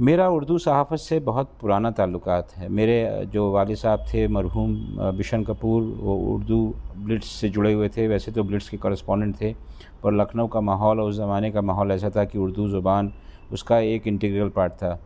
मेरा उर्दू सहाफ़त से बहुत पुराना ताल्लुकात है। मेरे जो वालिद साहब थे मरहूम बिशन कपूर, वो उर्दू ब्लिट्स से जुड़े हुए थे। वैसे तो ब्लिट्स के कॉरेस्पॉन्डेंट थे, पर लखनऊ का माहौल और उस ज़माने का माहौल ऐसा था कि उर्दू ज़ुबान उसका एक इंटीग्रल पार्ट था।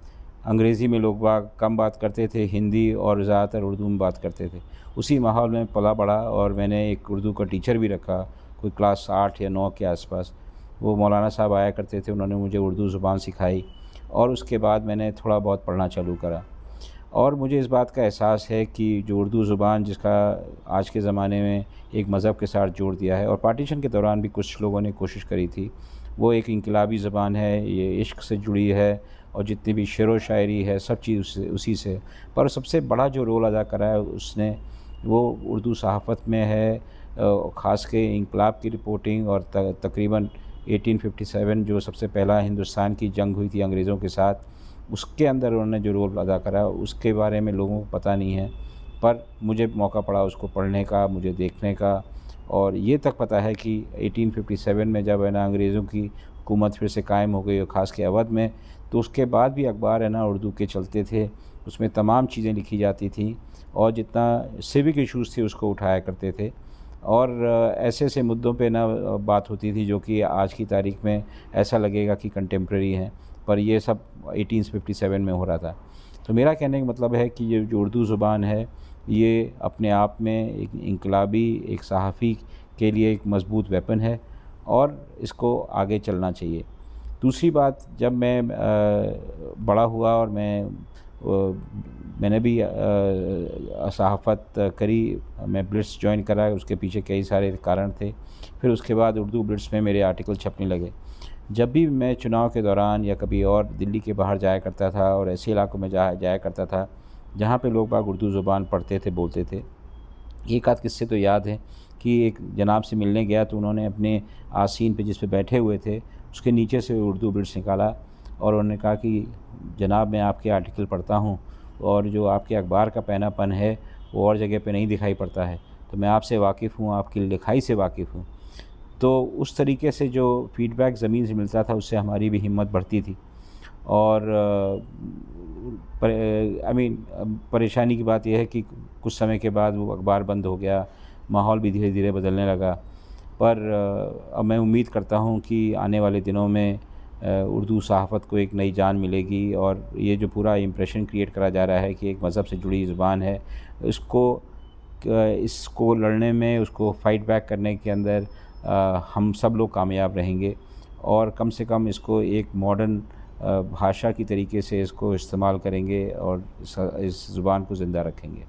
अंग्रेज़ी में लोग बाग कम बात करते थे, हिंदी और ज़्यादातर उर्दू में बात करते थे। उसी माहौल में पला बड़ा और मैंने एक उर्दू का टीचर भी रखा, कोई क्लास 8 या 9 के आसपास। वो मौलाना साहब आया करते थे, उन्होंने मुझे उर्दू ज़ुबान सिखाई और उसके बाद मैंने थोड़ा बहुत पढ़ना चालू करा। और मुझे इस बात का एहसास है कि जो उर्दू ज़ुबान जिसका आज के ज़माने में एक मज़हब के साथ जोड़ दिया है, और पार्टीशन के दौरान भी कुछ लोगों ने कोशिश करी थी, वो एक इनकलाबी ज़बान है, ये इश्क से जुड़ी है और जितनी भी शेरो शायरी है सब चीज़ उसी से। पर सबसे बड़ा जो रोल अदा करा है उसने, वो उर्दू सहाफ़त में है। ख़ास के इनकलाब की रिपोर्टिंग और तकरीबन 1857 जो सबसे पहला हिंदुस्तान की जंग हुई थी अंग्रेज़ों के साथ, उसके अंदर उन्होंने जो रोल अदा करा उसके बारे में लोगों को पता नहीं है। पर मुझे मौका पड़ा उसको पढ़ने का, मुझे देखने का, और ये तक पता है कि 1857 में जब है ना अंग्रेज़ों की हुकूमत फिर से कायम हो गई और ख़ास के अवध में, तो उसके बाद भी अखबार है ना उर्दू के चलते थे। उसमें तमाम चीज़ें लिखी जाती थी और जितना सिविक इश्यूज़ थे उसको उठाया करते थे। और ऐसे-ऐसे मुद्दों पे ना बात होती थी जो कि आज की तारीख़ में ऐसा लगेगा कि कंटेम्प्रेरी हैं, पर ये सब 1857 में हो रहा था। तो मेरा कहने का मतलब है कि ये जो उर्दू ज़ुबान है, ये अपने आप में एक इनकलाबी, एक सहाफ़ी के लिए एक मज़बूत वेपन है और इसको आगे चलना चाहिए। दूसरी बात, जब मैं बड़ा हुआ और मैंने भी सहाफ़त करी, मैं ब्लिट्स जॉइन करा, उसके पीछे कई सारे कारण थे। फिर उसके बाद उर्दू ब्लिट्स में मेरे आर्टिकल छपने लगे। जब भी मैं चुनाव के दौरान या कभी और दिल्ली के बाहर जाया करता था और ऐसे इलाकों में जाया करता था जहाँ पे लोग बाग उर्दू ज़ुबान पढ़ते थे, बोलते थे। एक आध किस्से तो याद हैं कि एक जनाब से मिलने गया तो उन्होंने अपने आसीन पे जिस पे बैठे हुए थे उसके नीचे से उर्दू ब्लिट्स निकाला और उन्होंने कहा कि जनाब, मैं आपके आर्टिकल पढ़ता हूँ और जो आपके अखबार का पैनापन है वो और जगह पे नहीं दिखाई पड़ता है, तो मैं आपसे वाकिफ़ हूँ, आपकी लिखाई से वाकिफ़ हूँ। तो उस तरीके से जो फ़ीडबैक ज़मीन से मिलता था उससे हमारी भी हिम्मत बढ़ती थी। और परेशानी की बात यह है कि कुछ समय के बाद वो अखबार बंद हो गया, माहौल भी धीरे-धीरे बदलने लगा। पर अब मैं उम्मीद करता हूँ कि आने वाले दिनों में उर्दू सहाफ़त को एक नई जान मिलेगी और ये जो पूरा इम्प्रेशन क्रिएट करा जा रहा है कि एक मज़हब से जुड़ी ज़ुबान है, इसको लड़ने में, उसको फ़ाइट बैक करने के अंदर हम सब लोग कामयाब रहेंगे और कम से कम इसको एक मॉडर्न भाषा की तरीके से इसको इस्तेमाल करेंगे और इस ज़ुबान को ज़िंदा रखेंगे।